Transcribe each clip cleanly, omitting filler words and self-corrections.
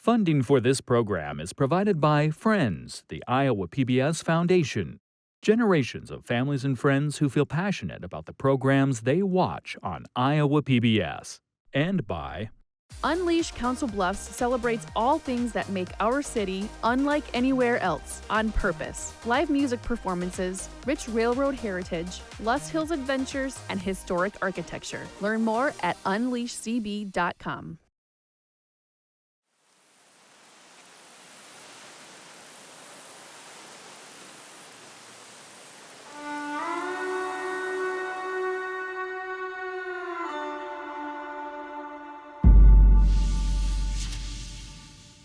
Funding for this program is provided by Friends, the Iowa PBS Foundation. Generations of families and friends who feel passionate about the programs they watch on Iowa PBS. And by Unleash Council Bluffs celebrates all things that make our city unlike anywhere else on purpose. Live music performances, rich railroad heritage, Lust Hills adventures, and historic architecture. Learn more at unleashcb.com.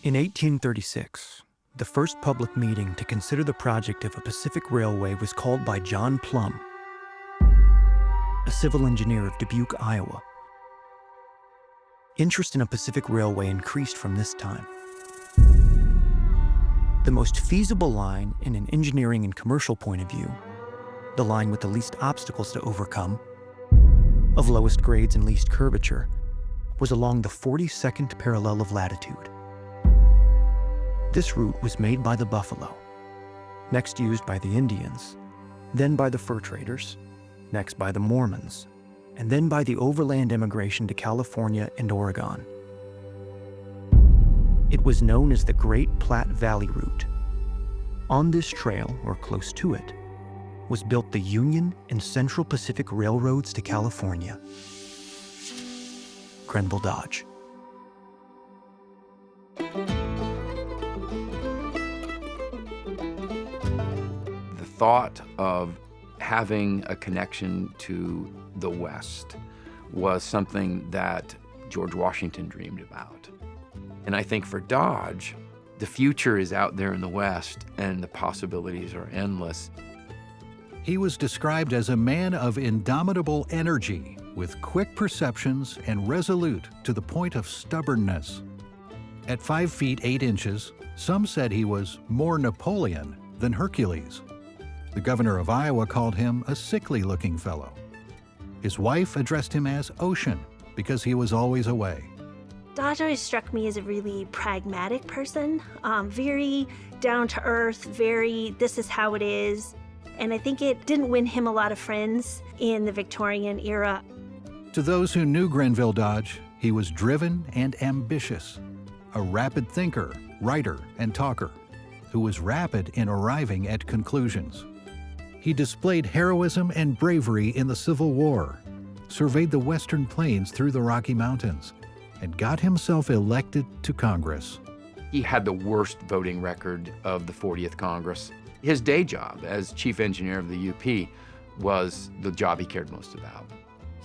In 1836, the first public meeting to consider the project of a Pacific Railway was called by John Plum, a civil engineer of Dubuque, Iowa. Interest in a Pacific Railway increased from this time. The most feasible line in an engineering and commercial point of view, the line with the least obstacles to overcome, of lowest grades and least curvature, was along the 42nd parallel of latitude. This route was made by the buffalo, next used by the Indians, then by the fur traders, next by the Mormons, and then by the overland immigration to California and Oregon. It was known as the Great Platte Valley Route. On this trail, or close to it, was built the Union and Central Pacific Railroads to California. Grenville Dodge. Thought of having a connection to the West was something that George Washington dreamed about. And I think for Dodge, the future is out there in the West and the possibilities are endless. He was described as a man of indomitable energy, with quick perceptions and resolute to the point of stubbornness. At 5 feet 8 inches, some said he was more Napoleon than Hercules. The governor of Iowa called him a sickly-looking fellow. His wife addressed him as Ocean because he was always away. Dodge always struck me as a really pragmatic person, very down-to-earth, very this is how it is. And I think it didn't win him a lot of friends in the Victorian era. To those who knew Grenville Dodge, he was driven and ambitious, a rapid thinker, writer, and talker, who was rapid in arriving at conclusions. He displayed heroism and bravery in the Civil War, surveyed the Western Plains through the Rocky Mountains, and got himself elected to Congress. He had the worst voting record of the 40th Congress. His day job as chief engineer of the UP was the job he cared most about.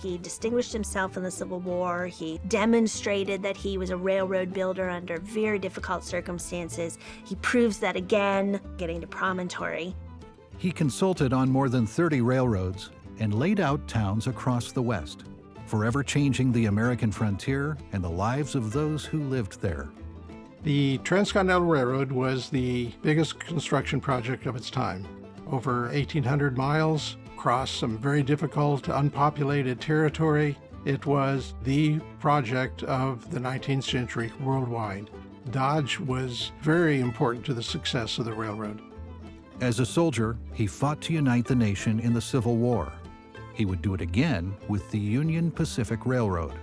He distinguished himself in the Civil War. He demonstrated that he was a railroad builder under very difficult circumstances. He proves that again, getting to Promontory. He consulted on more than 30 railroads and laid out towns across the West, forever changing the American frontier and the lives of those who lived there. The Transcontinental Railroad was the biggest construction project of its time. Over 1,800 miles, across some very difficult, unpopulated territory. It was the project of the 19th century worldwide. Dodge was very important to the success of the railroad. As a soldier, he fought to unite the nation in the Civil War. He would do it again with the Union Pacific Railroad.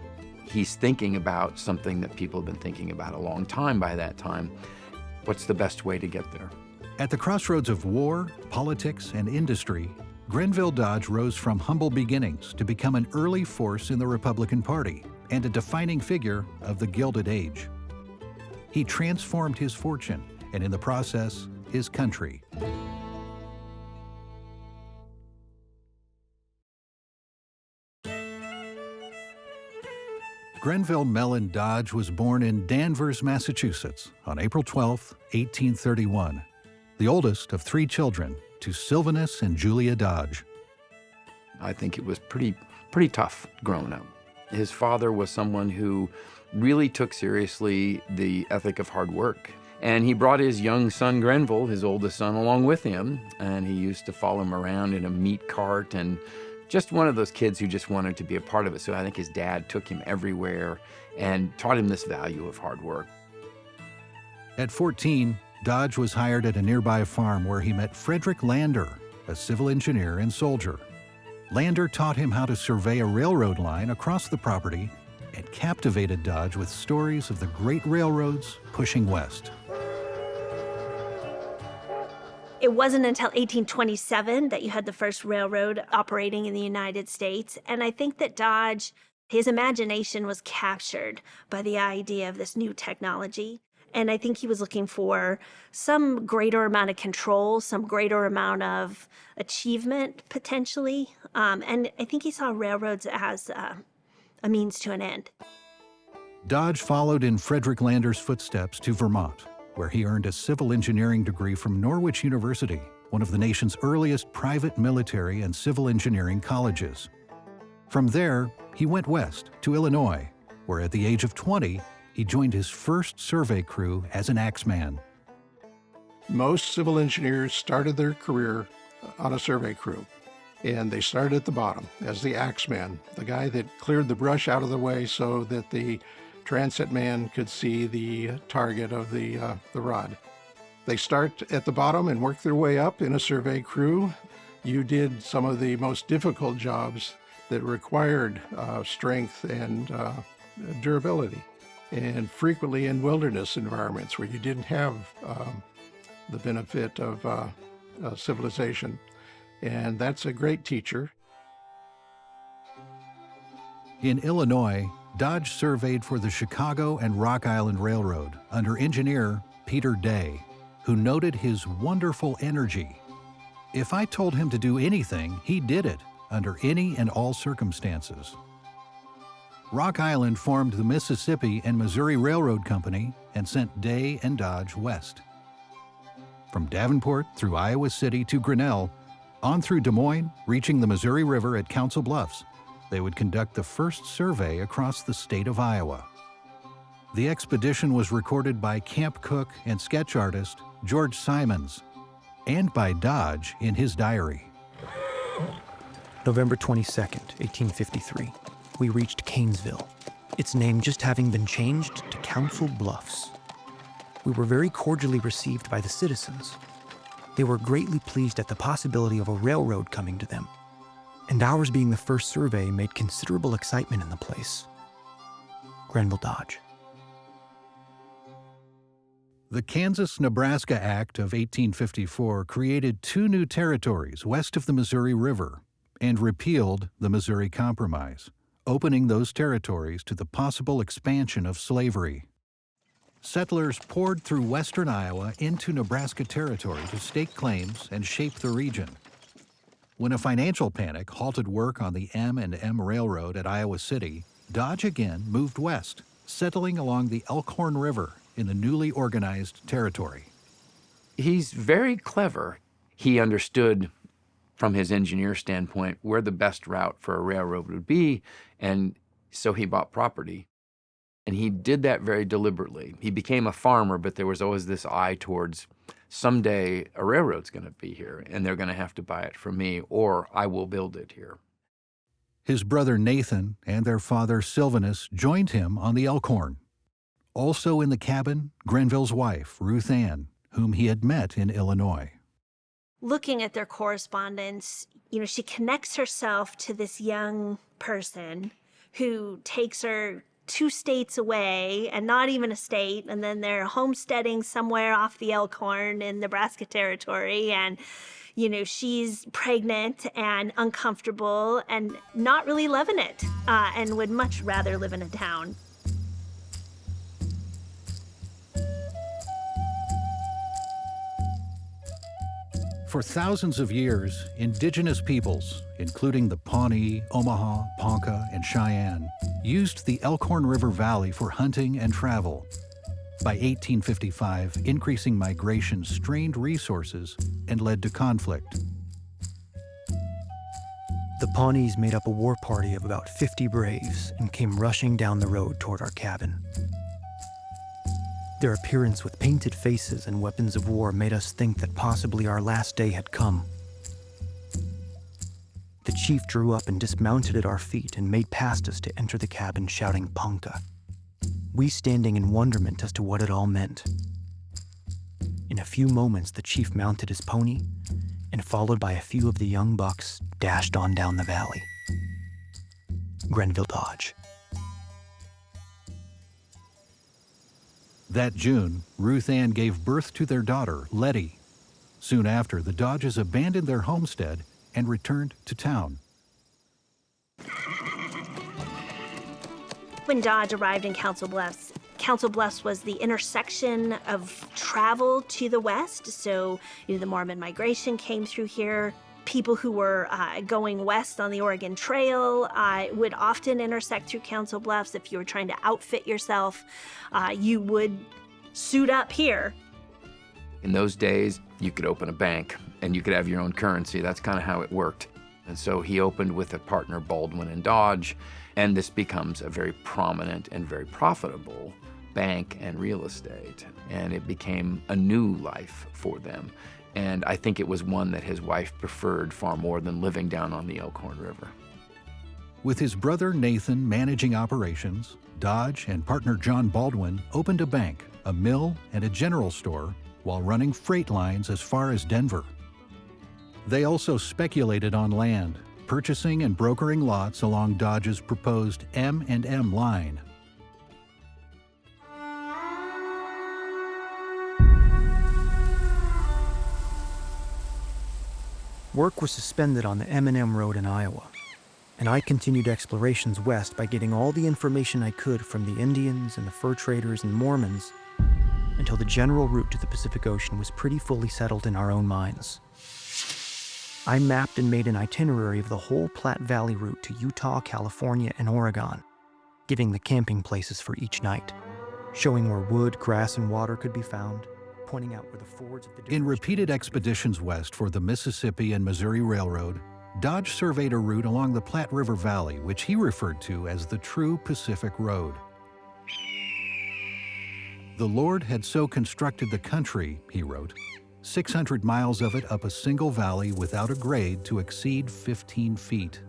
He's thinking about something that people have been thinking about a long time by that time. What's the best way to get there? At the crossroads of war, politics, and industry, Grenville Dodge rose from humble beginnings to become an early force in the Republican Party and a defining figure of the Gilded Age. He transformed his fortune and, in the process, his country. Grenville Mellon Dodge was born in Danvers, Massachusetts on April 12, 1831, the oldest of 3 children to Sylvanus and Julia Dodge. I think it was pretty tough growing up. His father was someone who really took seriously the ethic of hard work. And he brought his young son, Grenville, his oldest son, along with him. And he used to follow him around in a meat cart, and just one of those kids who just wanted to be a part of it. So I think his dad took him everywhere and taught him this value of hard work. At 14, Dodge was hired at a nearby farm where he met Frederick Lander, a civil engineer and soldier. Lander taught him how to survey a railroad line across the property and captivated Dodge with stories of the great railroads pushing west. It wasn't until 1827 that you had the first railroad operating in the United States, and I think that Dodge, his imagination was captured by the idea of this new technology. And I think he was looking for some greater amount of control, some greater amount of achievement, potentially. And I think he saw railroads as a means to an end. Dodge followed in Frederick Lander's footsteps to Vermont, where he earned a civil engineering degree from Norwich University, one of the nation's earliest private military and civil engineering colleges. From there, he went west to Illinois, where at the age of 20, he joined his first survey crew as an axeman. Most civil engineers started their career on a survey crew, and they started at the bottom as the axeman, the guy that cleared the brush out of the way so that the transit man could see the target of the rod. They start at the bottom and work their way up in a survey crew. You did some of the most difficult jobs that required strength and durability, and frequently in wilderness environments where you didn't have the benefit of civilization. And that's a great teacher. In Illinois, Dodge surveyed for the Chicago and Rock Island Railroad under engineer Peter Day, who noted his wonderful energy. If I told him to do anything, he did it under any and all circumstances. Rock Island formed the Mississippi and Missouri Railroad Company and sent Day and Dodge west. From Davenport through Iowa City to Grinnell, on through Des Moines, reaching the Missouri River at Council Bluffs, they would conduct the first survey across the state of Iowa. The expedition was recorded by camp cook and sketch artist George Simons, and by Dodge in his diary. November 22nd, 1853. We reached Canesville, its name just having been changed to Council Bluffs. We were very cordially received by the citizens. They were greatly pleased at the possibility of a railroad coming to them, and ours being the first survey made considerable excitement in the place. Grenville, Dodge. The Kansas-Nebraska Act of 1854 created 2 new territories west of the Missouri River and repealed the Missouri Compromise, opening those territories to the possible expansion of slavery. Settlers poured through western Iowa into Nebraska territory to stake claims and shape the region. When a financial panic halted work on the M&M Railroad at Iowa City, Dodge again moved west, settling along the Elkhorn River in the newly organized territory. He's very clever. He understood from his engineer standpoint where the best route for a railroad would be, and so he bought property. And he did that very deliberately. He became a farmer, but there was always this eye towards someday a railroad's going to be here, and they're going to have to buy it from me, or I will build it here. His brother Nathan and their father Sylvanus joined him on the Elkhorn. Also in the cabin, Grenville's wife, Ruth Ann, whom he had met in Illinois. Looking at their correspondence, she connects herself to this young person who takes her 2 states away, and not even a state, and then they're homesteading somewhere off the Elkhorn in Nebraska territory, and she's pregnant and uncomfortable and not really loving it, and would much rather live in a town. For thousands of years, indigenous peoples, including the Pawnee, Omaha, Ponca, and Cheyenne, used the Elkhorn River Valley for hunting and travel. By 1855, increasing migration strained resources and led to conflict. The Pawnees made up a war party of about 50 braves and came rushing down the road toward our cabin. Their appearance with painted faces and weapons of war made us think that possibly our last day had come. The chief drew up and dismounted at our feet and made past us to enter the cabin shouting Ponca, we standing in wonderment as to what it all meant. In a few moments, the chief mounted his pony and, followed by a few of the young bucks, dashed on down the valley. Grenville Dodge. That June, Ruth Ann gave birth to their daughter, Letty. Soon after, the Dodges abandoned their homestead and returned to town. When Dodge arrived in Council Bluffs was the intersection of travel to the west. So, the Mormon migration came through here. People who were going west on the Oregon Trail would often intersect through Council Bluffs. If you were trying to outfit yourself, you would suit up here. In those days, you could open a bank and you could have your own currency. That's kind of how it worked. And so he opened with a partner, Baldwin and Dodge, and this becomes a very prominent and very profitable bank and real estate. And it became a new life for them. And I think it was one that his wife preferred far more than living down on the Elkhorn River. With his brother Nathan managing operations, Dodge and partner John Baldwin opened a bank, a mill, and a general store while running freight lines as far as Denver. They also speculated on land, purchasing and brokering lots along Dodge's proposed M&M line. Work was suspended on the M&M Road in Iowa, and I continued explorations west by getting all the information I could from the Indians and the fur traders and Mormons until the general route to the Pacific Ocean was pretty fully settled in our own minds. I mapped and made an itinerary of the whole Platte Valley route to Utah, California, and Oregon, giving the camping places for each night, showing where wood, grass, and water could be found, pointing out where the fords of the In repeated expeditions west for the Mississippi and Missouri Railroad, Dodge surveyed a route along the Platte River Valley, which he referred to as the true Pacific Road. The Lord had so constructed the country, he wrote, 600 miles of it up a single valley without a grade to exceed 15 feet.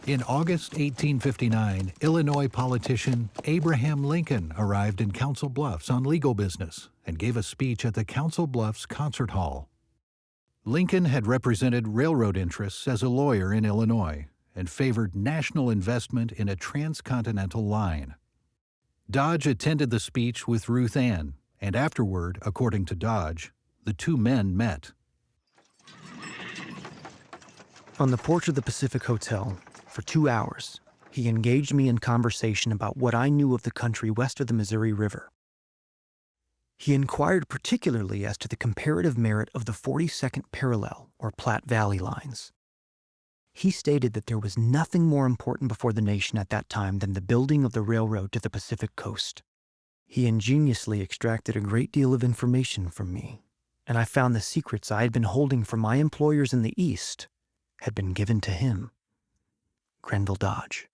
In August 1859, Illinois politician Abraham Lincoln arrived in Council Bluffs on legal business and gave a speech at the Council Bluffs Concert Hall. Lincoln had represented railroad interests as a lawyer in Illinois and favored national investment in a transcontinental line. Dodge attended the speech with Ruth Ann, and afterward, according to Dodge, the two men met. On the porch of the Pacific Hotel, for 2 hours, he engaged me in conversation about what I knew of the country west of the Missouri River. He inquired particularly as to the comparative merit of the 42nd parallel, or Platte Valley lines. He stated that there was nothing more important before the nation at that time than the building of the railroad to the Pacific coast. He ingeniously extracted a great deal of information from me, and I found the secrets I had been holding from my employers in the East had been given to him. Grenville Dodge.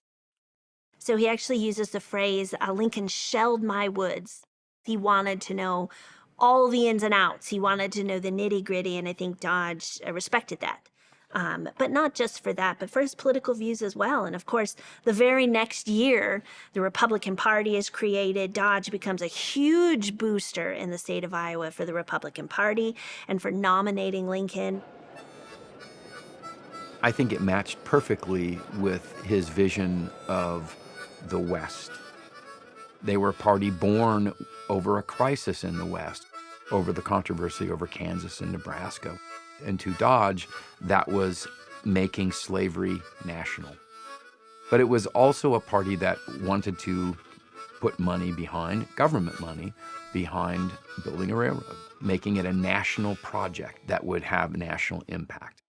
So he actually uses the phrase, Lincoln shelled my woods. He wanted to know all the ins and outs. He wanted to know the nitty-gritty, and I think Dodge respected that. But not just for that, but for his political views as well. And of course, the very next year, the Republican Party is created. Dodge becomes a huge booster in the state of Iowa for the Republican Party and for nominating Lincoln. I think it matched perfectly with his vision of the West. They were a party born over a crisis in the West, over the controversy over Kansas and Nebraska. And to Dodge, that was making slavery national. But it was also a party that wanted to put money behind, government money, behind building a railroad, making it a national project that would have national impact.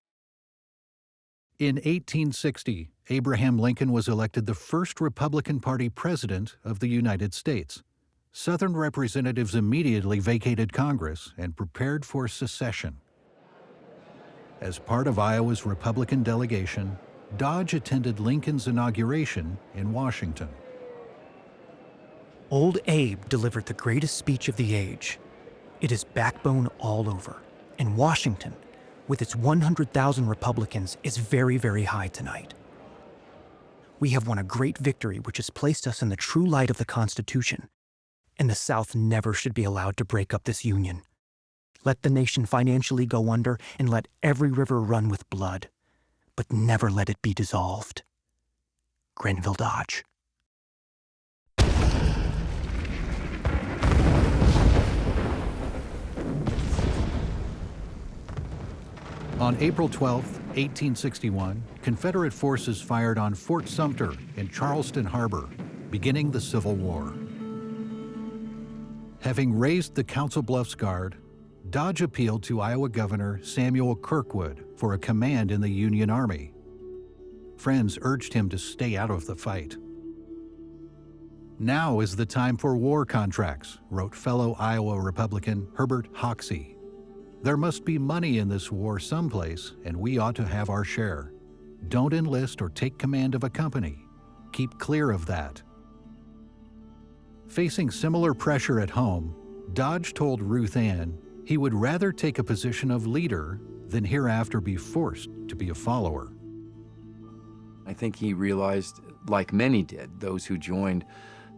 In 1860, Abraham Lincoln was elected the first Republican Party president of the United States. Southern representatives immediately vacated Congress and prepared for secession. As part of Iowa's Republican delegation, Dodge attended Lincoln's inauguration in Washington. Old Abe delivered the greatest speech of the age. It is backbone all over, and Washington, with its 100,000 Republicans, is very, very high tonight. We have won a great victory which has placed us in the true light of the Constitution, and the South never should be allowed to break up this union. Let the nation financially go under and let every river run with blood, but never let it be dissolved. Grenville Dodge. On April 12, 1861, Confederate forces fired on Fort Sumter in Charleston Harbor, beginning the Civil War. Having raised the Council Bluffs Guard, Dodge appealed to Iowa Governor Samuel Kirkwood for a command in the Union Army. Friends urged him to stay out of the fight. "Now is the time for war contracts," wrote fellow Iowa Republican Herbert Hoxie. "There must be money in this war someplace, and we ought to have our share. Don't enlist or take command of a company. Keep clear of that." Facing similar pressure at home, Dodge told Ruth Ann he would rather take a position of leader than hereafter be forced to be a follower. I think he realized, like many did, those who joined,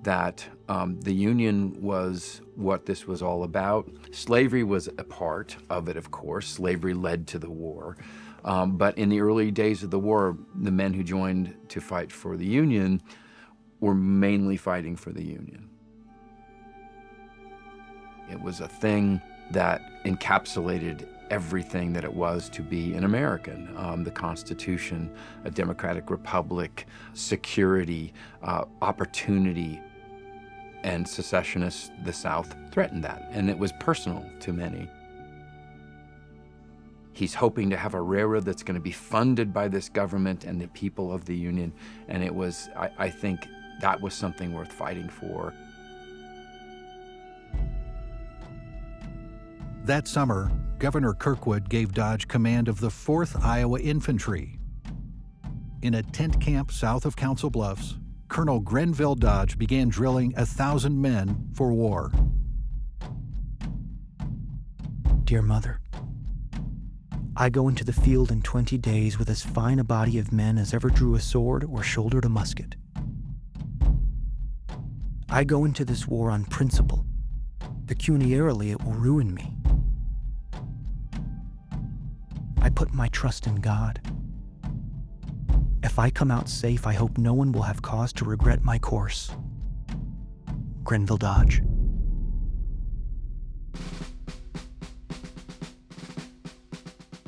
that the Union was what this was all about. Slavery was a part of it, of course. Slavery led to the war. But in the early days of the war, the men who joined to fight for the Union were mainly fighting for the Union. It was a thing that encapsulated everything that it was to be an American. The Constitution, a democratic republic, security, opportunity, and secessionists, the South, threatened that, and it was personal to many. He's hoping to have a railroad that's going to be funded by this government and the people of the Union, and it was, I think, that was something worth fighting for. That summer, Governor Kirkwood gave Dodge command of the 4th Iowa Infantry. In a tent camp south of Council Bluffs, Colonel Grenville Dodge began drilling 1,000 men for war. Dear Mother, I go into the field in 20 days with as fine a body of men as ever drew a sword or shouldered a musket. I go into this war on principle. Pecuniarily, it will ruin me. I put my trust in God. If I come out safe, I hope no one will have cause to regret my course. Grenville Dodge.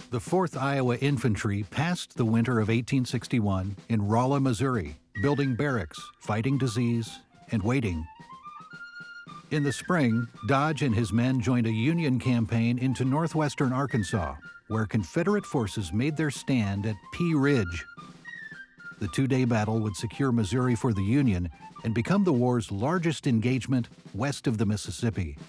The 4th Iowa Infantry passed the winter of 1861 in Rolla, Missouri, building barracks, fighting disease, and waiting. In the spring, Dodge and his men joined a Union campaign into northwestern Arkansas, where Confederate forces made their stand at Pea Ridge. The two-day battle would secure Missouri for the Union and become the war's largest engagement west of the Mississippi.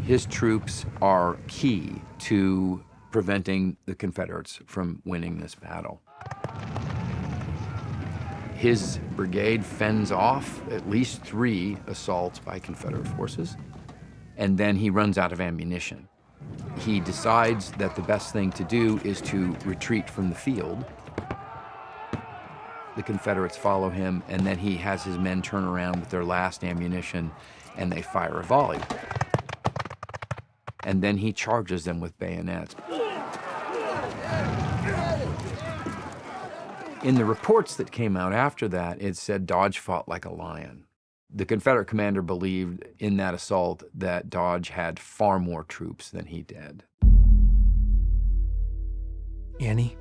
His troops are key to preventing the Confederates from winning this battle. His brigade fends off at least 3 assaults by Confederate forces, and then he runs out of ammunition. He decides that the best thing to do is to retreat from the field. The Confederates follow him, and then he has his men turn around with their last ammunition, and they fire a volley. And then he charges them with bayonets. In the reports that came out after that, it said Dodge fought like a lion. The Confederate commander believed in that assault that Dodge had far more troops than he did. Annie,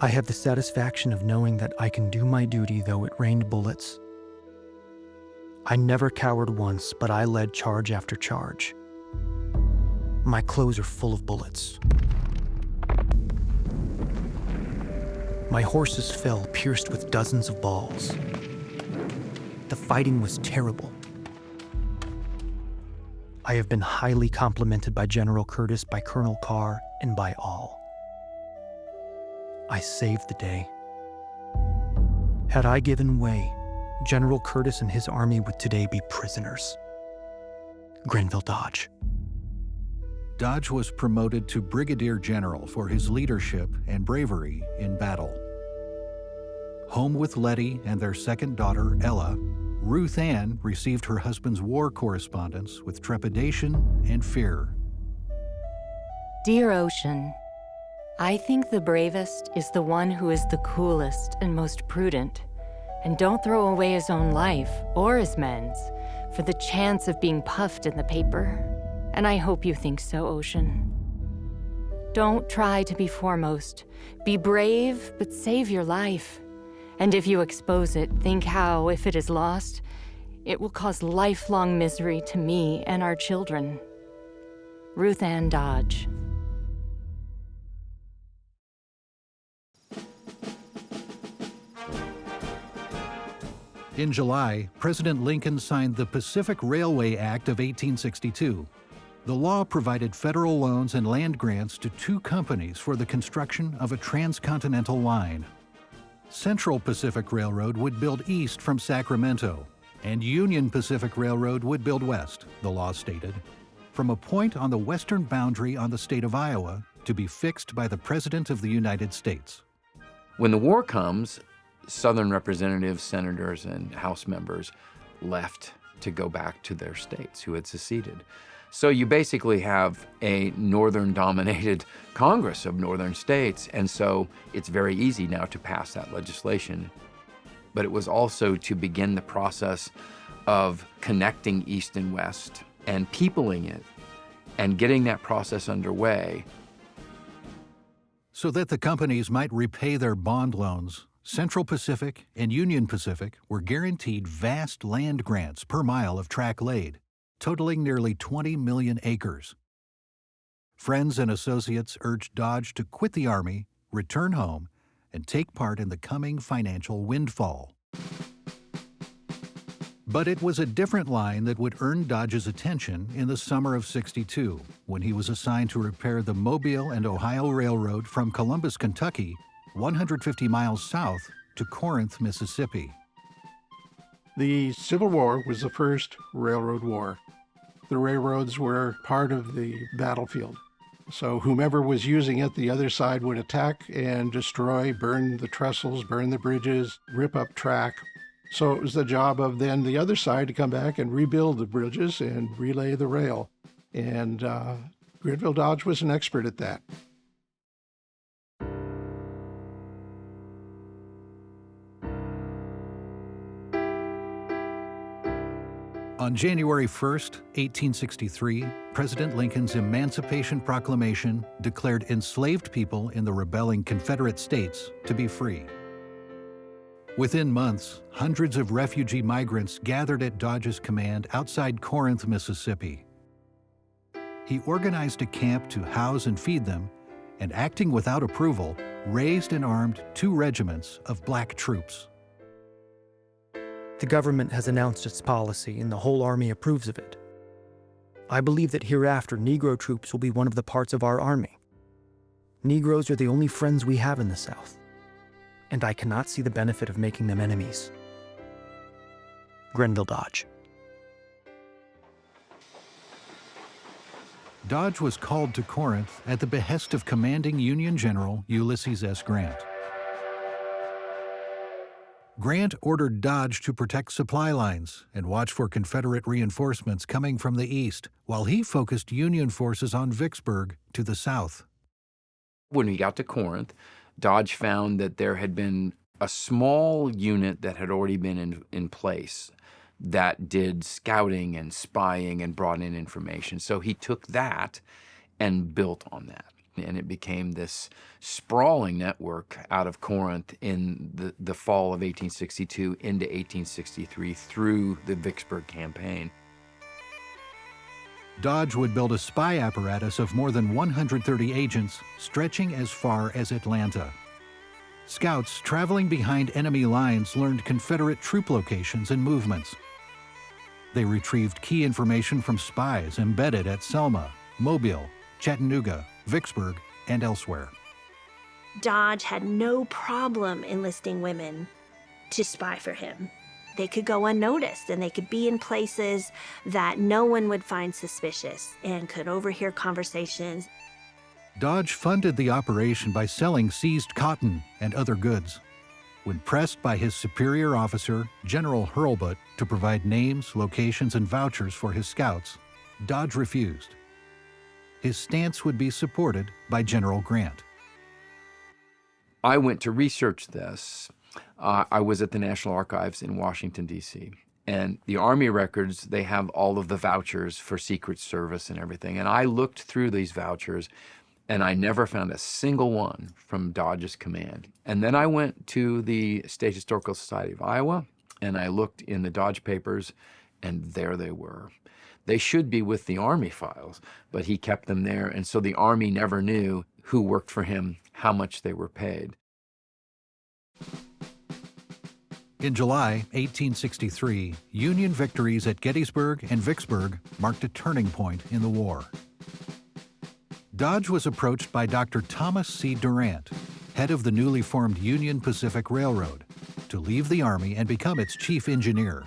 I have the satisfaction of knowing that I can do my duty though it rained bullets. I never cowered once, but I led charge after charge. My clothes are full of bullets. My horses fell pierced with dozens of balls. The fighting was terrible. I have been highly complimented by General Curtis, by Colonel Carr, and by all. I saved the day. Had I given way, General Curtis and his army would today be prisoners. Grenville Dodge. Dodge was promoted to brigadier general for his leadership and bravery in battle. Home with Letty and their second daughter, Ella, Ruth Ann received her husband's war correspondence with trepidation and fear. Dear Ocean, I think the bravest is the one who is the coolest and most prudent, and don't throw away his own life or his men's for the chance of being puffed in the paper. And I hope you think so, Ocean. Don't try to be foremost. Be brave, but save your life. And if you expose it, think how, if it is lost, it will cause lifelong misery to me and our children. Ruth Ann Dodge. In July, President Lincoln signed the Pacific Railway Act of 1862. The law provided federal loans and land grants to two companies for the construction of a transcontinental line. Central Pacific Railroad would build east from Sacramento, and Union Pacific Railroad would build west, the law stated, from a point on the western boundary on the state of Iowa to be fixed by the President of the United States. When the war comes, Southern representatives, senators, and House members left to go back to their states who had seceded. So you basically have a Northern-dominated Congress of Northern states, and so it's very easy now to pass that legislation. But it was also to begin the process of connecting East and West and peopling it and getting that process underway. So that the companies might repay their bond loans, Central Pacific and Union Pacific were guaranteed vast land grants per mile of track laid, totaling nearly 20 million acres. Friends and associates urged Dodge to quit the Army, return home, and take part in the coming financial windfall. But it was a different line that would earn Dodge's attention in the summer of '62, when he was assigned to repair the Mobile and Ohio Railroad from Columbus, Kentucky, 150 miles south to Corinth, Mississippi. The Civil War was the first railroad war. The railroads were part of the battlefield. So whomever was using it, the other side would attack and destroy, burn the trestles, burn the bridges, rip up track. So it was the job of then the other side to come back and rebuild the bridges and relay the rail. And Grenville Dodge was an expert at that. On January 1, 1863, President Lincoln's Emancipation Proclamation declared enslaved people in the rebelling Confederate States to be free. Within months, hundreds of refugee migrants gathered at Dodge's command outside Corinth, Mississippi. He organized a camp to house and feed them, and acting without approval, raised and armed 2 regiments of black troops. The government has announced its policy, and the whole Army approves of it. I believe that hereafter Negro troops will be one of the parts of our Army. Negroes are the only friends we have in the South, and I cannot see the benefit of making them enemies. Grenville Dodge. Dodge was called to Corinth at the behest of commanding Union General Ulysses S. Grant. Grant ordered Dodge to protect supply lines and watch for Confederate reinforcements coming from the east, while he focused Union forces on Vicksburg to the south. When we got to Corinth, Dodge found that there had been a small unit that had already been in place that did scouting and spying and brought in information. So he took that and built on that. And it became this sprawling network out of Corinth in the fall of 1862 into 1863 through the Vicksburg campaign. Dodge would build a spy apparatus of more than 130 agents stretching as far as Atlanta. Scouts traveling behind enemy lines learned Confederate troop locations and movements. They retrieved key information from spies embedded at Selma, Mobile, Chattanooga, Vicksburg, and elsewhere. Dodge had no problem enlisting women to spy for him. They could go unnoticed, and they could be in places that no one would find suspicious and could overhear conversations. Dodge funded the operation by selling seized cotton and other goods. When pressed by his superior officer, General Hurlbut, to provide names, locations, and vouchers for his scouts, Dodge refused. His stance would be supported by General Grant. I went to research this. I was at the National Archives in Washington, D.C., and the Army records, they have all of the vouchers for Secret Service and everything. And I looked through these vouchers, and I never found a single one from Dodge's command. And then I went to the State Historical Society of Iowa, and I looked in the Dodge papers, and there they were. They should be with the Army files, but he kept them there, and so the Army never knew who worked for him, how much they were paid. In July 1863, Union victories at Gettysburg and Vicksburg marked a turning point in the war. Dodge was approached by Dr. Thomas C. Durant, head of the newly formed Union Pacific Railroad, to leave the Army and become its chief engineer.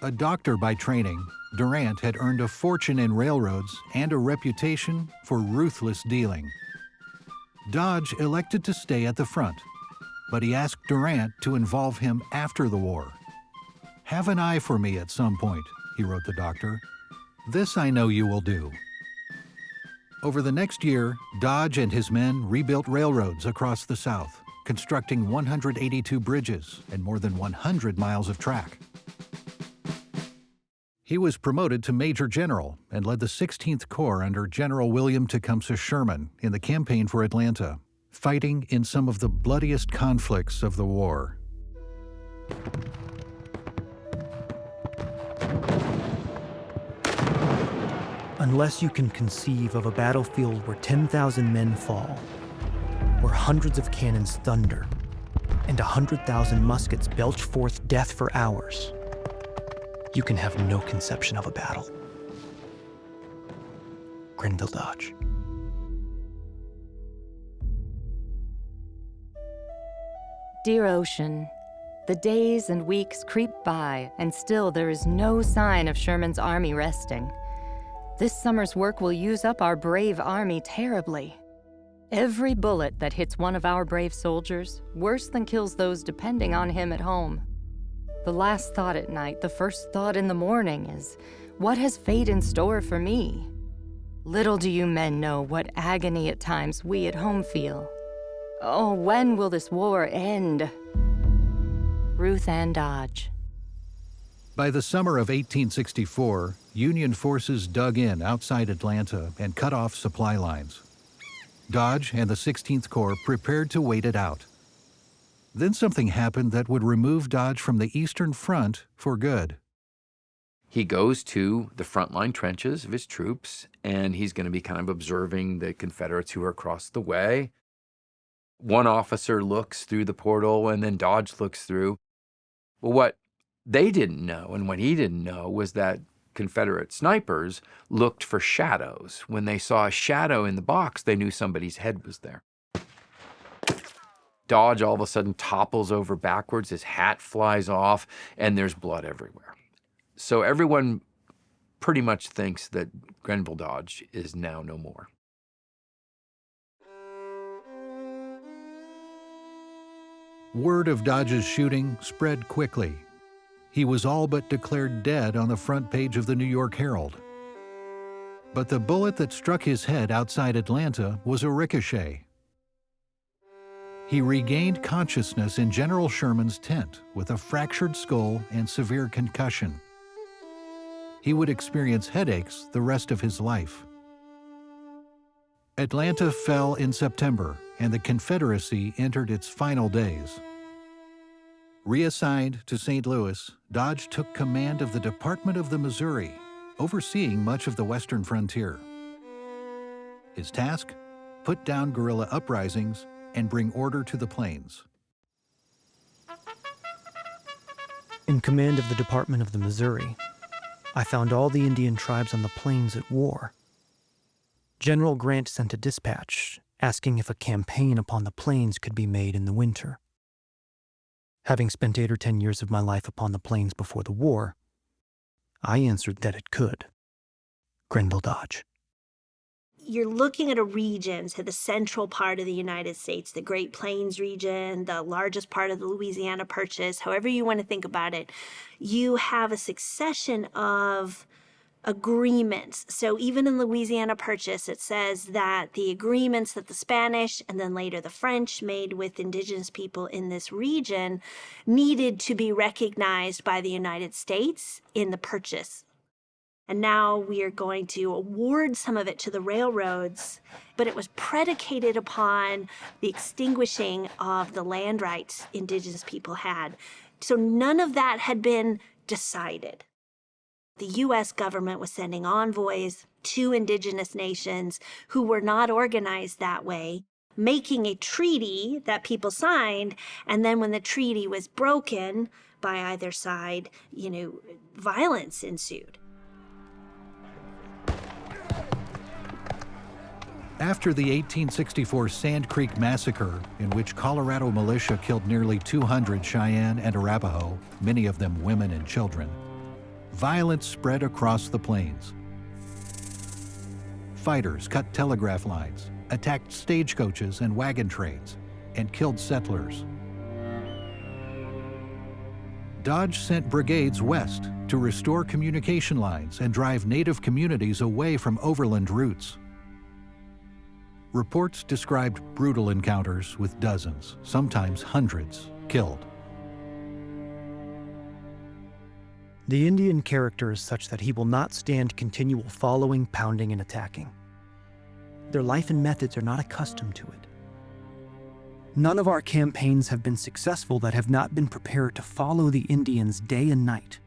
A doctor by training, Durant had earned a fortune in railroads and a reputation for ruthless dealing. Dodge elected to stay at the front, but he asked Durant to involve him after the war. "Have an eye for me at some point," he wrote the doctor. "This I know you will do." Over the next year, Dodge and his men rebuilt railroads across the South, constructing 182 bridges and more than 100 miles of track. He was promoted to Major General and led the 16th Corps under General William Tecumseh Sherman in the campaign for Atlanta, fighting in some of the bloodiest conflicts of the war. Unless you can conceive of a battlefield where 10,000 men fall, where hundreds of cannons thunder, and 100,000 muskets belch forth death for hours, you can have no conception of a battle. Grenville Dodge. Dear Ocean, the days and weeks creep by, and still there is no sign of Sherman's army resting. This summer's work will use up our brave army terribly. Every bullet that hits one of our brave soldiers, worse than kills those depending on him at home. The last thought at night, the first thought in the morning is, what has fate in store for me? Little do you men know what agony at times we at home feel. Oh, when will this war end? Ruth Ann Dodge. By the summer of 1864, Union forces dug in outside Atlanta and cut off supply lines. Dodge and the 16th Corps prepared to wait it out. Then something happened that would remove Dodge from the Eastern Front for good. He goes to the frontline trenches of his troops, and he's going to be kind of observing the Confederates who are across the way. One officer looks through the portal, and then Dodge looks through. Well, what they didn't know, and what he didn't know, was that Confederate snipers looked for shadows. When they saw a shadow in the box, they knew somebody's head was there. Dodge all of a sudden topples over backwards, his hat flies off, and there's blood everywhere. So everyone pretty much thinks that Grenville Dodge is now no more. Word of Dodge's shooting spread quickly. He was all but declared dead on the front page of the New York Herald. But the bullet that struck his head outside Atlanta was a ricochet. He regained consciousness in General Sherman's tent with a fractured skull and severe concussion. He would experience headaches the rest of his life. Atlanta fell in September, and the Confederacy entered its final days. Reassigned to St. Louis, Dodge took command of the Department of the Missouri, overseeing much of the western frontier. His task? Put down guerrilla uprisings and bring order to the plains. In command of the Department of the Missouri, I found all the Indian tribes on the plains at war. General Grant sent a dispatch asking if a campaign upon the plains could be made in the winter. Having spent 8 or 10 years of my life upon the plains before the war, I answered that it could. Grenville Dodge. You're looking at a region, so the central part of the United States, the Great Plains region, the largest part of the Louisiana Purchase, however you want to think about it. You have a succession of agreements. So even in Louisiana Purchase, it says that the agreements that the Spanish and then later the French made with indigenous people in this region needed to be recognized by the United States in the purchase. And now we are going to award some of it to the railroads, but it was predicated upon the extinguishing of the land rights indigenous people had. So none of that had been decided. The U.S. government was sending envoys to indigenous nations who were not organized that way, making a treaty that people signed, and then when the treaty was broken by either side, violence ensued. After the 1864 Sand Creek Massacre, in which Colorado militia killed nearly 200 Cheyenne and Arapaho, many of them women and children, violence spread across the plains. Fighters cut telegraph lines, attacked stagecoaches and wagon trains, and killed settlers. Dodge sent brigades west to restore communication lines and drive native communities away from overland routes. Reports described brutal encounters with dozens, sometimes hundreds, killed. The Indian character is such that he will not stand continual following, pounding, and attacking. Their life and methods are not accustomed to it. None of our campaigns have been successful that have not been prepared to follow the Indians day and night,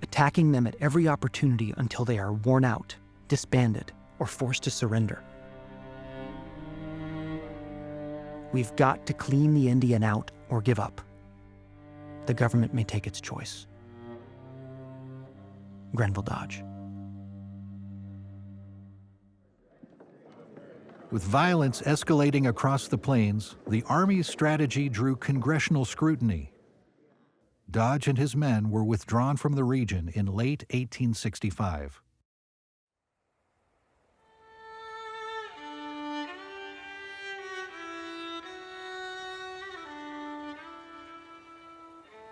attacking them at every opportunity until they are worn out, disbanded, or forced to surrender. We've got to clean the Indian out or give up. The government may take its choice. Grenville Dodge. With violence escalating across the plains, the Army's strategy drew congressional scrutiny. Dodge and his men were withdrawn from the region in late 1865.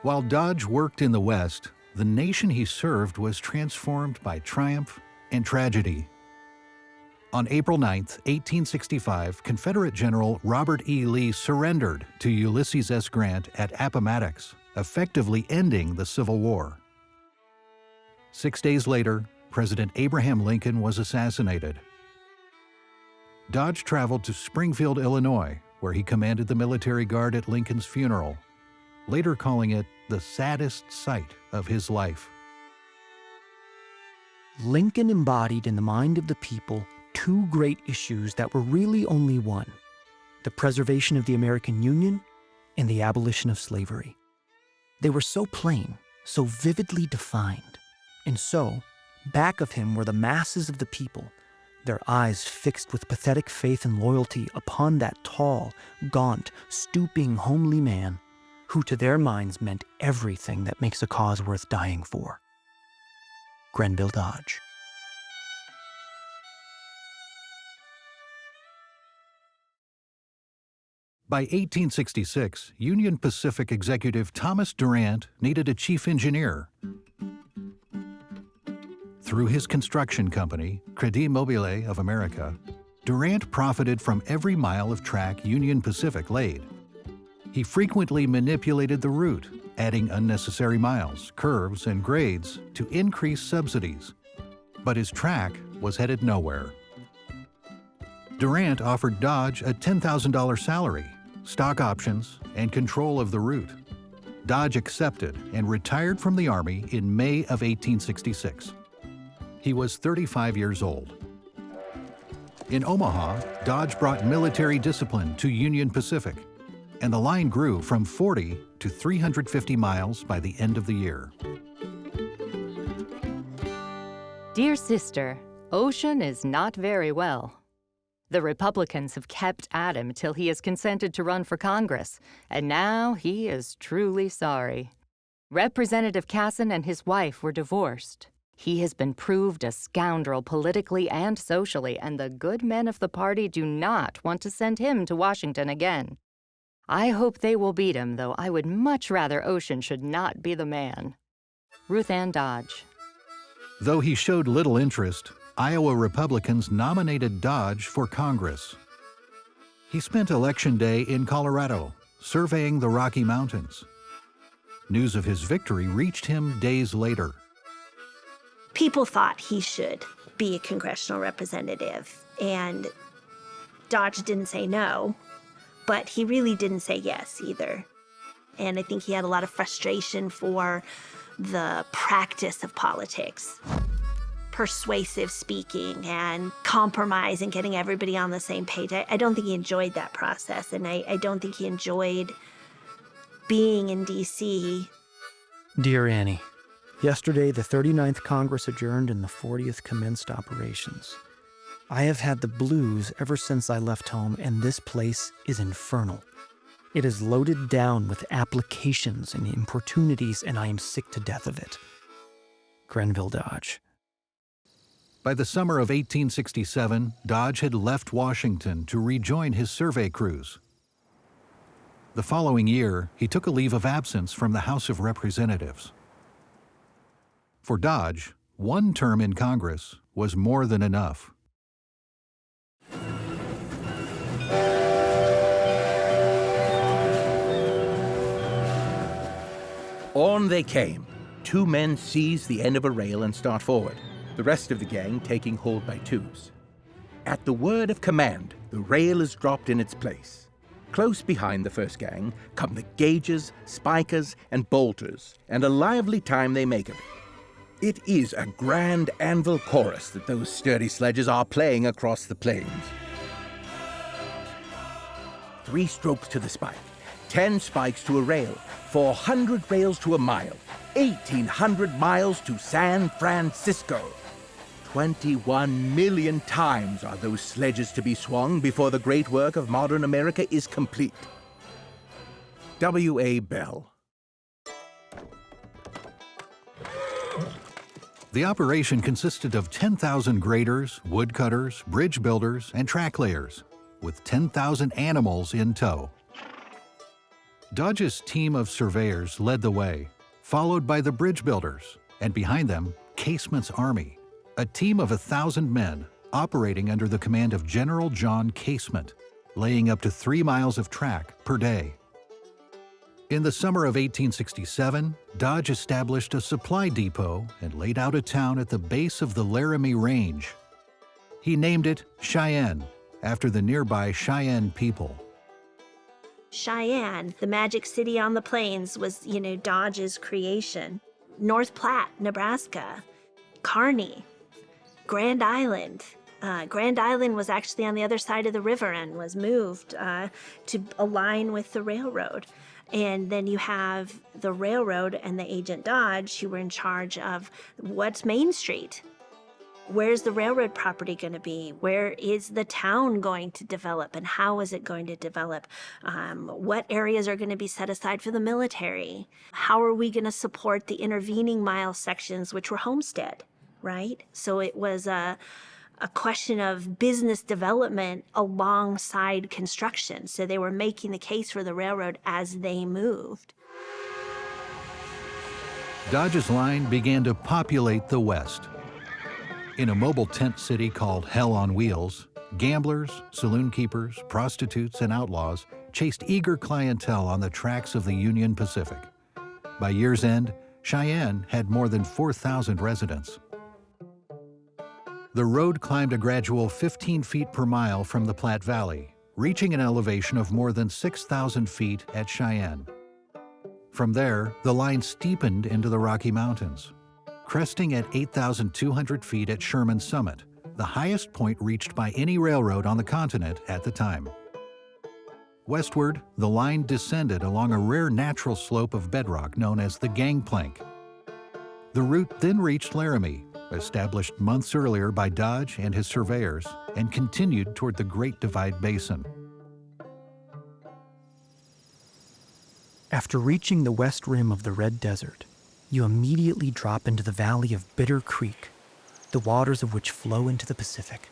While Dodge worked in the West, the nation he served was transformed by triumph and tragedy. On April 9, 1865, Confederate General Robert E. Lee surrendered to Ulysses S. Grant at Appomattox, effectively ending the Civil War. 6 days later, President Abraham Lincoln was assassinated. Dodge traveled to Springfield, Illinois, where he commanded the military guard at Lincoln's funeral, later calling it the saddest sight of his life. Lincoln embodied in the mind of the people two great issues that were really only one: the preservation of the American Union and the abolition of slavery. They were so plain, so vividly defined, and so, back of him were the masses of the people, their eyes fixed with pathetic faith and loyalty upon that tall, gaunt, stooping, homely man who to their minds meant everything that makes a cause worth dying for. Grenville Dodge. By 1866, Union Pacific executive Thomas Durant needed a chief engineer. Through his construction company, Crédit Mobile of America, Durant profited from every mile of track Union Pacific laid. He frequently manipulated the route, adding unnecessary miles, curves, and grades to increase subsidies. But his track was headed nowhere. Durant offered Dodge a $10,000 salary, stock options, and control of the route. Dodge accepted and retired from the Army in May of 1866. He was 35 years old. In Omaha, Dodge brought military discipline to Union Pacific, and the line grew from 40 to 350 miles by the end of the year. Dear sister, ocean is not very well. The Republicans have kept at him till he has consented to run for Congress, and now he is truly sorry. Representative Casson and his wife were divorced. He has been proved a scoundrel politically and socially, and the good men of the party do not want to send him to Washington again. I hope they will beat him, though I would much rather Ocean should not be the man. Ruth Ann Dodge. Though he showed little interest, Iowa Republicans nominated Dodge for Congress. He spent Election Day in Colorado, surveying the Rocky Mountains. News of his victory reached him days later. People thought he should be a congressional representative, and Dodge didn't say no, but he really didn't say yes either. And I think he had a lot of frustration for the practice of politics. Persuasive speaking and compromise and getting everybody on the same page. I don't think he enjoyed that process, and I don't think he enjoyed being in D.C. Dear Annie, yesterday the 39th Congress adjourned and the 40th commenced operations. I have had the blues ever since I left home, and this place is infernal. It is loaded down with applications and importunities, and I am sick to death of it. Grenville Dodge. By the summer of 1867, Dodge had left Washington to rejoin his survey crews. The following year, he took a leave of absence from the House of Representatives. For Dodge, one term in Congress was more than enough. On they came. Two men seize the end of a rail and start forward, the rest of the gang taking hold by twos. At the word of command, the rail is dropped in its place. Close behind the first gang come the gaugers, spikers, and bolters, and a lively time they make of it. It is a grand anvil chorus that those sturdy sledges are playing across the plains. 3 strokes to the spike, 10 spikes to a rail, 400 rails to a mile, 1,800 miles to San Francisco. 21 million times are those sledges to be swung before the great work of modern America is complete. W.A. Bell. The operation consisted of 10,000 graders, woodcutters, bridge builders, and track layers, with 10,000 animals in tow. Dodge's team of surveyors led the way, followed by the bridge builders, and behind them, Casement's army, a team of 1,000 men operating under the command of General John Casement, laying up to 3 miles of track per day. In the summer of 1867, Dodge established a supply depot and laid out a town at the base of the Laramie Range. He named it Cheyenne, after the nearby Cheyenne people. Cheyenne, the magic city on the plains, was, Dodge's creation. North Platte, Nebraska. Kearney, Grand Island. Grand Island was actually on the other side of the river and was moved to align with the railroad. And then you have the railroad and the agent Dodge who were in charge of what's Main Street. Where's the railroad property going to be? Where is the town going to develop, and how is it going to develop? What areas are going to be set aside for the military? How are we going to support the intervening mile sections, which were homestead, right? So it was a question of business development alongside construction. So they were making the case for the railroad as they moved. Dodge's line began to populate the West. In a mobile tent city called Hell on Wheels, gamblers, saloon keepers, prostitutes, and outlaws chased eager clientele on the tracks of the Union Pacific. By year's end, Cheyenne had more than 4,000 residents. The road climbed a gradual 15 feet per mile from the Platte Valley, reaching an elevation of more than 6,000 feet at Cheyenne. From there, the line steepened into the Rocky Mountains, cresting at 8,200 feet at Sherman Summit, the highest point reached by any railroad on the continent at the time. Westward, the line descended along a rare natural slope of bedrock known as the Gangplank. The route then reached Laramie, established months earlier by Dodge and his surveyors, and continued toward the Great Divide Basin. After reaching the west rim of the Red Desert, you immediately drop into the valley of Bitter Creek, the waters of which flow into the Pacific.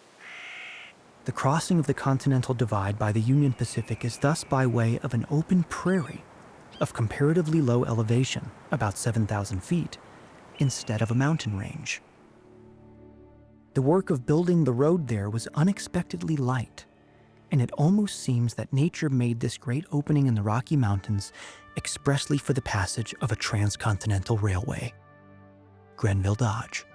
The crossing of the Continental Divide by the Union Pacific is thus by way of an open prairie of comparatively low elevation, about 7,000 feet, instead of a mountain range. The work of building the road there was unexpectedly light, and it almost seems that nature made this great opening in the Rocky Mountains expressly for the passage of a transcontinental railway. Grenville, Dodge.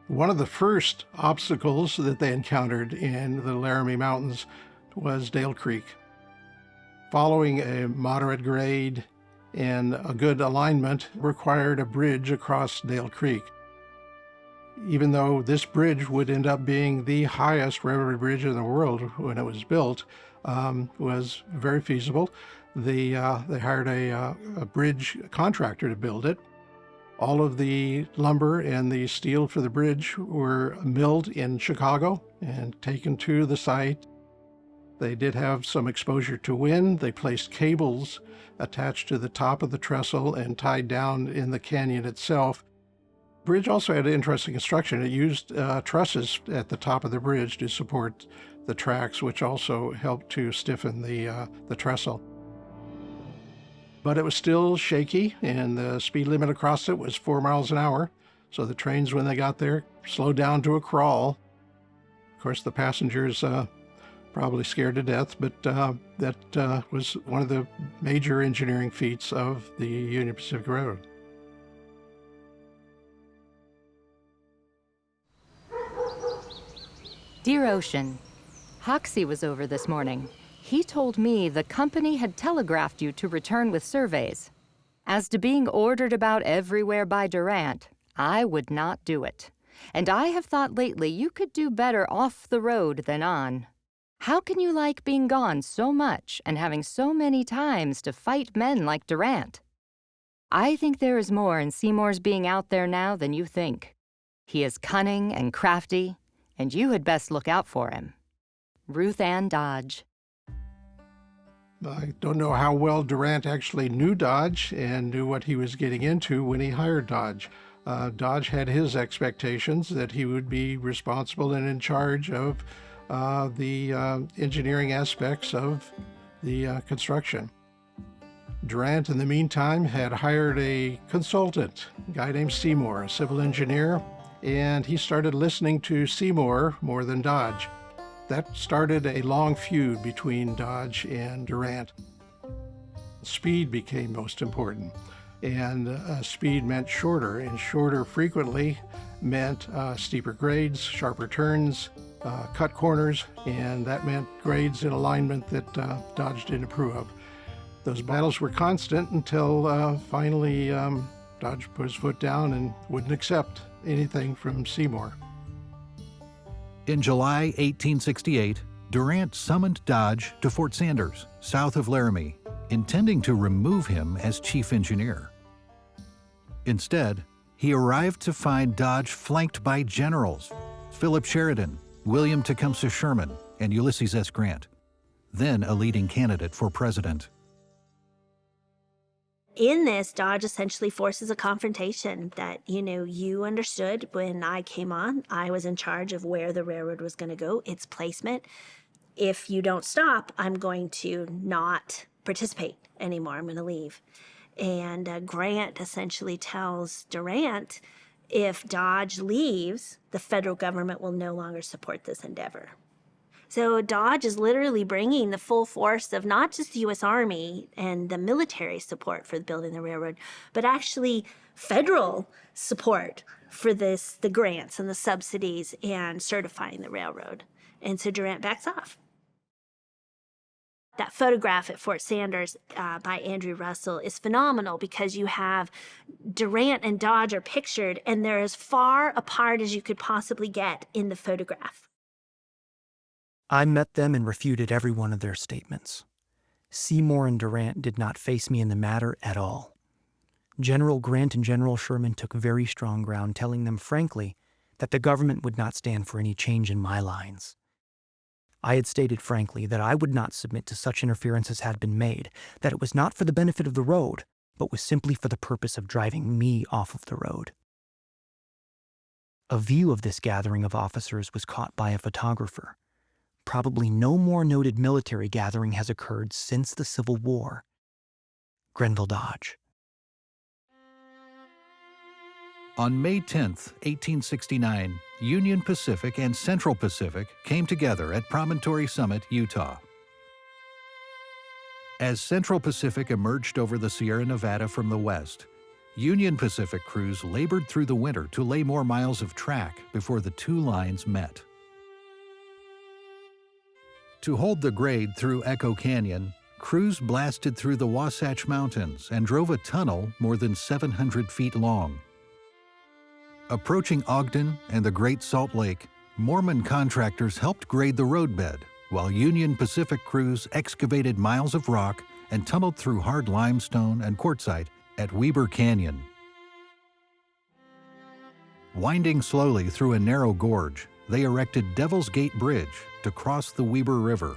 One of the first obstacles that they encountered in the Laramie Mountains was Dale Creek. Following a moderate grade and a good alignment required a bridge across Dale Creek. Even though this bridge would end up being the highest railroad bridge in the world when it was built, was very feasible. They hired a bridge contractor to build it. All of the lumber and the steel for the bridge were milled in Chicago and taken to the site. They did have some exposure to wind. They placed cables attached to the top of the trestle and tied down in the canyon itself. The bridge also had interesting construction. It used trusses at the top of the bridge to support the tracks, which also helped to stiffen the trestle. But it was still shaky, and the speed limit across it was 4 miles an hour. So the trains, when they got there, slowed down to a crawl. Of course, the passengers probably scared to death, but that was one of the major engineering feats of the Union Pacific Railroad. Dear Ocean, Hoxie was over this morning. He told me the company had telegraphed you to return with surveys. As to being ordered about everywhere by Durant, I would not do it. And I have thought lately you could do better off the road than on. How can you like being gone so much and having so many times to fight men like Durant? I think there is more in Seymour's being out there now than you think. He is cunning and crafty, and you had best look out for him. Ruth Ann Dodge. I don't know how well Durant actually knew Dodge and knew what he was getting into when he hired Dodge. Dodge had his expectations that he would be responsible and in charge of the engineering aspects of the construction. Durant, in the meantime, had hired a consultant, a guy named Seymour, a civil engineer, and he started listening to Seymour more than Dodge. That started a long feud between Dodge and Durant. Speed became most important, and speed meant shorter, and shorter frequently meant steeper grades, sharper turns, cut corners, and that meant grades in alignment that Dodge didn't approve of. Those battles were constant until finally Dodge put his foot down and wouldn't accept anything from Seymour. In July 1868, Durant summoned Dodge to Fort Sanders, south of Laramie, intending to remove him as chief engineer. Instead, he arrived to find Dodge flanked by generals, Philip Sheridan, William Tecumseh Sherman, and Ulysses S. Grant, then a leading candidate for president. In this, Dodge essentially forces a confrontation that, you understood when I came on. I was in charge of where the railroad was going to go, its placement. If you don't stop, I'm going to not participate anymore. I'm going to leave. And Grant essentially tells Durant, if Dodge leaves, the federal government will no longer support this endeavor. So Dodge is literally bringing the full force of not just the U.S. Army and the military support for building the railroad, but actually federal support for the grants and the subsidies and certifying the railroad. And so Durant backs off. That photograph at Fort Sanders by Andrew Russell is phenomenal because you have Durant and Dodge are pictured, and they're as far apart as you could possibly get in the photograph. I met them and refuted every one of their statements. Seymour and Durant did not face me in the matter at all. General Grant and General Sherman took very strong ground, telling them frankly that the government would not stand for any change in my lines. I had stated frankly that I would not submit to such interference as had been made, that it was not for the benefit of the road, but was simply for the purpose of driving me off of the road. A view of this gathering of officers was caught by a photographer. Probably no more noted military gathering has occurred since the Civil War. Grenville Dodge. On May 10, 1869, Union Pacific and Central Pacific came together at Promontory Summit, Utah. As Central Pacific emerged over the Sierra Nevada from the west, Union Pacific crews labored through the winter to lay more miles of track before the two lines met. To hold the grade through Echo Canyon, crews blasted through the Wasatch Mountains and drove a tunnel more than 700 feet long. Approaching Ogden and the Great Salt Lake, Mormon contractors helped grade the roadbed, while Union Pacific crews excavated miles of rock and tunneled through hard limestone and quartzite at Weber Canyon. Winding slowly through a narrow gorge, they erected Devil's Gate Bridge to cross the Weber River.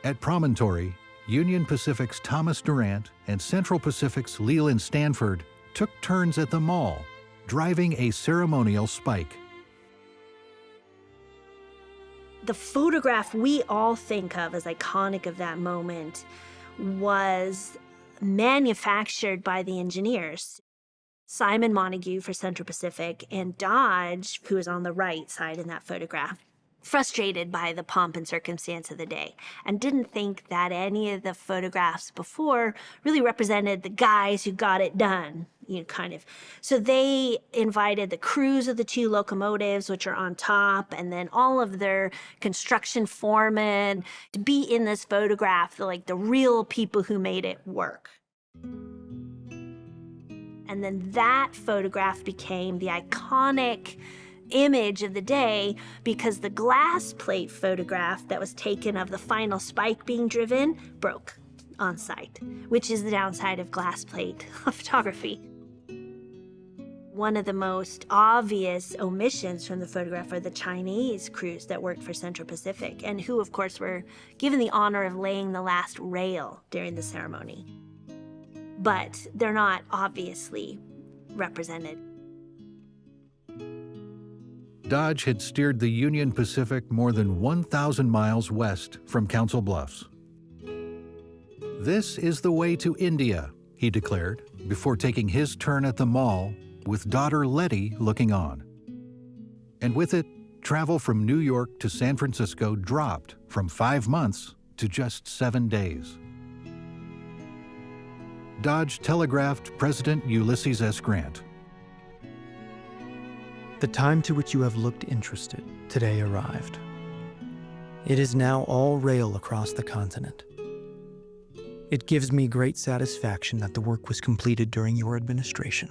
At Promontory, Union Pacific's Thomas Durant and Central Pacific's Leland Stanford took turns at the mall, driving a ceremonial spike. The photograph we all think of as iconic of that moment was manufactured by the engineers. Simon Montague for Central Pacific and Dodge, who is on the right side in that photograph, frustrated by the pomp and circumstance of the day and didn't think that any of the photographs before really represented the guys who got it done, So they invited the crews of the two locomotives, which are on top, and then all of their construction foremen to be in this photograph, the real people who made it work. And then that photograph became the iconic image of the day because the glass plate photograph that was taken of the final spike being driven broke on site, which is the downside of glass plate photography. One of the most obvious omissions from the photograph are the Chinese crews that worked for Central Pacific and who, of course, were given the honor of laying the last rail during the ceremony. But they're not obviously represented. Dodge had steered the Union Pacific more than 1,000 miles west from Council Bluffs. "This is the way to India," he declared, before taking his turn at the mall, with daughter Letty looking on. And with it, travel from New York to San Francisco dropped from 5 months to just 7 days. Dodge telegraphed President Ulysses S. Grant, The time to which you have looked interested today arrived. It is now all rail across the continent. It gives me great satisfaction that the work was completed during your administration.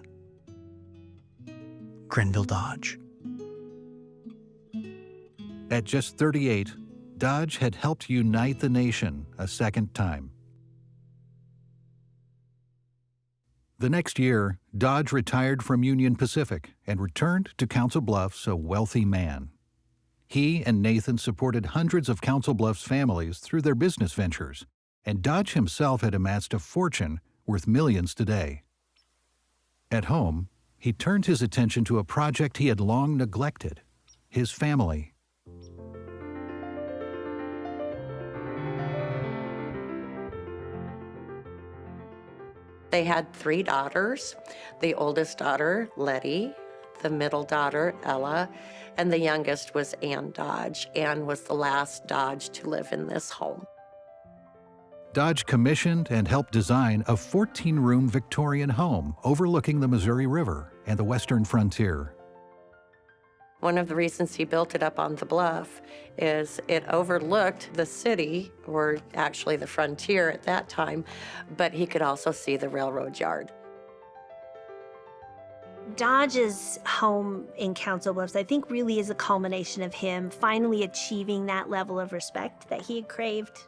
Grenville Dodge. At just 38, Dodge had helped unite the nation a second time. The next year, Dodge retired from Union Pacific and returned to Council Bluffs a wealthy man. He and Nathan supported hundreds of Council Bluffs families through their business ventures, and Dodge himself had amassed a fortune worth millions today. At home, he turned his attention to a project he had long neglected, his family. They had 3 daughters, the oldest daughter, Letty, the middle daughter, Ella, and the youngest was Ann Dodge. Ann was the last Dodge to live in this home. Dodge commissioned and helped design a 14-room Victorian home overlooking the Missouri River and the western frontier. One of the reasons he built it up on the bluff is it overlooked the city, or actually the frontier at that time, but he could also see the railroad yard. Dodge's home in Council Bluffs, I think, really is a culmination of him finally achieving that level of respect that he had craved.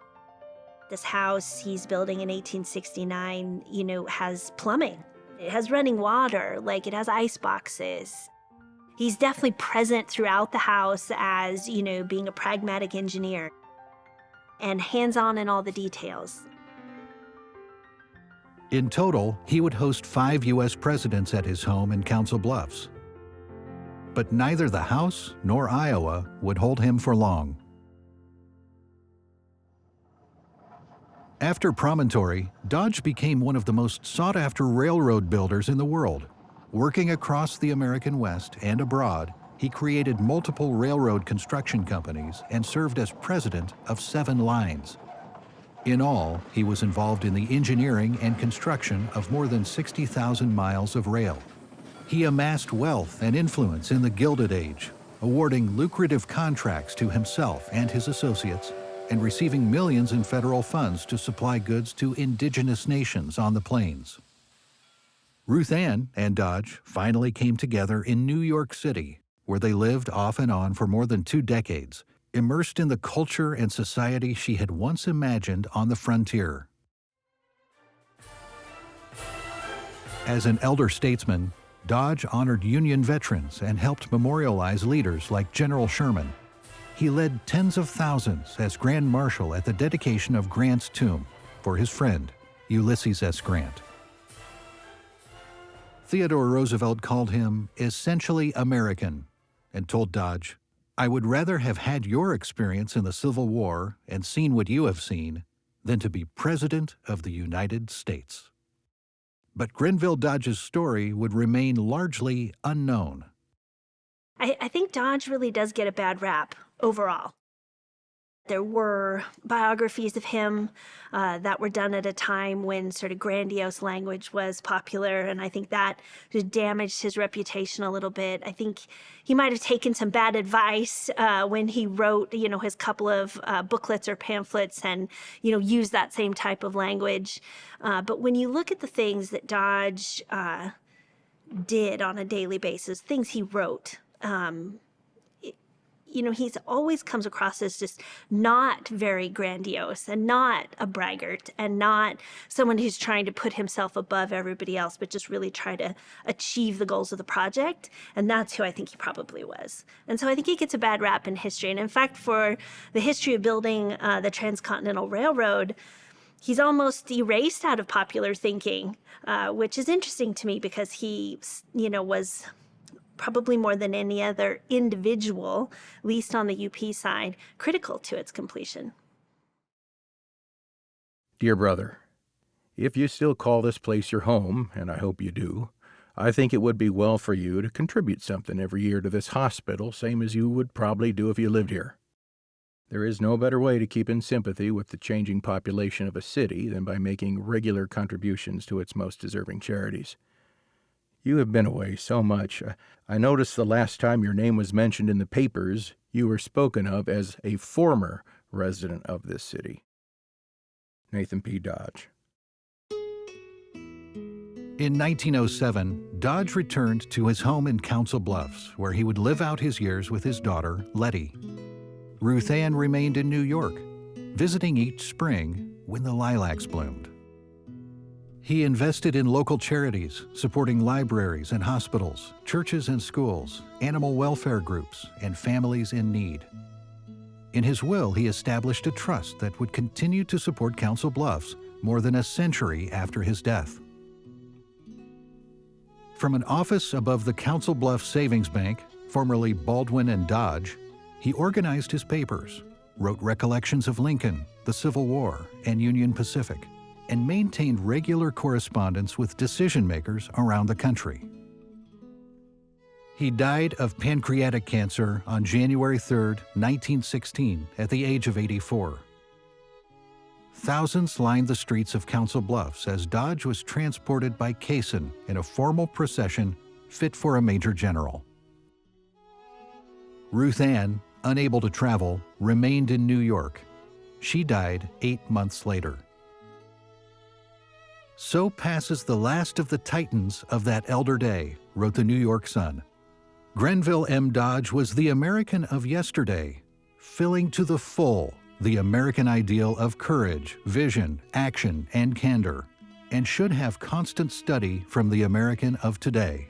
This house he's building in 1869, has plumbing. It has running water, like it has ice boxes. He's definitely present throughout the house as, being a pragmatic engineer and hands-on in all the details. In total, he would host 5 U.S. presidents at his home in Council Bluffs. But neither the House nor Iowa would hold him for long. After Promontory, Dodge became one of the most sought-after railroad builders in the world. Working across the American West and abroad, he created multiple railroad construction companies and served as president of 7 lines. In all, he was involved in the engineering and construction of more than 60,000 miles of rail. He amassed wealth and influence in the Gilded Age, awarding lucrative contracts to himself and his associates, and receiving millions in federal funds to supply goods to indigenous nations on the plains. Ruth Ann and Dodge finally came together in New York City, where they lived off and on for more than 2 decades, immersed in the culture and society she had once imagined on the frontier. As an elder statesman, Dodge honored Union veterans and helped memorialize leaders like General Sherman. He led tens of thousands as Grand Marshal at the dedication of Grant's tomb for his friend, Ulysses S. Grant. Theodore Roosevelt called him essentially American and told Dodge, "I would rather have had your experience in the Civil War and seen what you have seen than to be President of the United States." But Grenville Dodge's story would remain largely unknown. I think Dodge really does get a bad rap overall. There were biographies of him that were done at a time when sort of grandiose language was popular, and I think that damaged his reputation a little bit. I think he might have taken some bad advice when he wrote, his couple of booklets or pamphlets and, used that same type of language. But when you look at the things that Dodge did on a daily basis, things he wrote, he's always comes across as just not very grandiose and not a braggart and not someone who's trying to put himself above everybody else, but just really try to achieve the goals of the project. And that's who I think he probably was. And so I think he gets a bad rap in history. And in fact, for the history of building the Transcontinental Railroad, he's almost erased out of popular thinking, which is interesting to me because he, was probably more than any other individual, at least on the UP side, critical to its completion. Dear brother, if you still call this place your home, and I hope you do, I think it would be well for you to contribute something every year to this hospital, same as you would probably do if you lived here. There is no better way to keep in sympathy with the changing population of a city than by making regular contributions to its most deserving charities. You have been away so much. I noticed the last time your name was mentioned in the papers, you were spoken of as a former resident of this city. Nathan P. Dodge. In 1907, Dodge returned to his home in Council Bluffs, where he would live out his years with his daughter, Letty. Ruth Ann remained in New York, visiting each spring when the lilacs bloomed. He invested in local charities, supporting libraries and hospitals, churches and schools, animal welfare groups, and families in need. In his will, he established a trust that would continue to support Council Bluffs more than a century after his death. From an office above the Council Bluffs Savings Bank, formerly Baldwin and Dodge, he organized his papers, wrote recollections of Lincoln, the Civil War, and Union Pacific, and maintained regular correspondence with decision-makers around the country. He died of pancreatic cancer on January 3, 1916, at the age of 84. Thousands lined the streets of Council Bluffs as Dodge was transported by caisson in a formal procession fit for a major general. Ruth Ann, unable to travel, remained in New York. She died 8 months later. "So passes the last of the Titans of that elder day," wrote the New York Sun. Grenville M. Dodge was the American of yesterday, filling to the full the American ideal of courage, vision, action, and candor, and should have constant study from the American of today.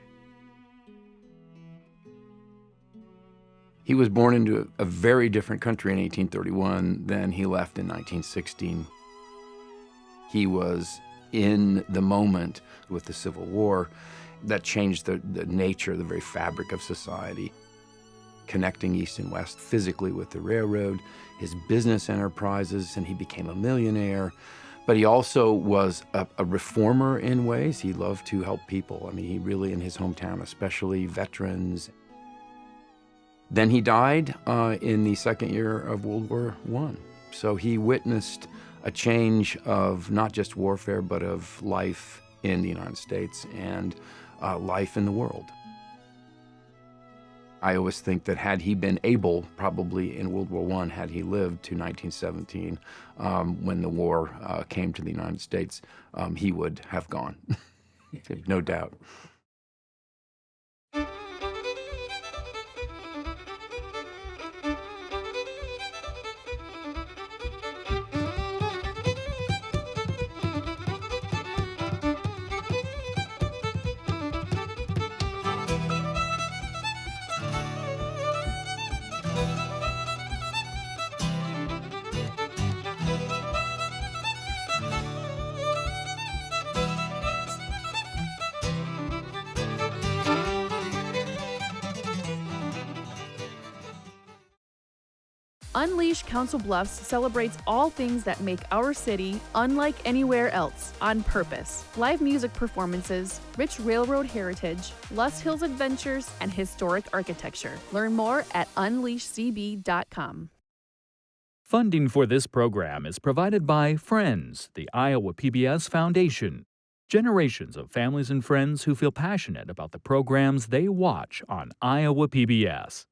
He was born into a very different country in 1831 than he left in 1916. He was in the moment with the Civil War that changed the nature, the very fabric of society, connecting East and West physically with the railroad, his business enterprises, and he became a millionaire. But he also was a reformer in ways. He loved to help people. I mean, he really, in his hometown, especially veterans. Then he died in the second year of World War I. So he witnessed a change of not just warfare, but of life in the United States and life in the world. I always think that had he been able, probably in World War I, had he lived to 1917, when the war came to the United States, he would have gone, no doubt. Unleash Council Bluffs celebrates all things that make our city unlike anywhere else on purpose. Live music performances, rich railroad heritage, Lust Hills adventures, and historic architecture. Learn more at unleashcb.com. Funding for this program is provided by Friends, the Iowa PBS Foundation. Generations of families and friends who feel passionate about the programs they watch on Iowa PBS.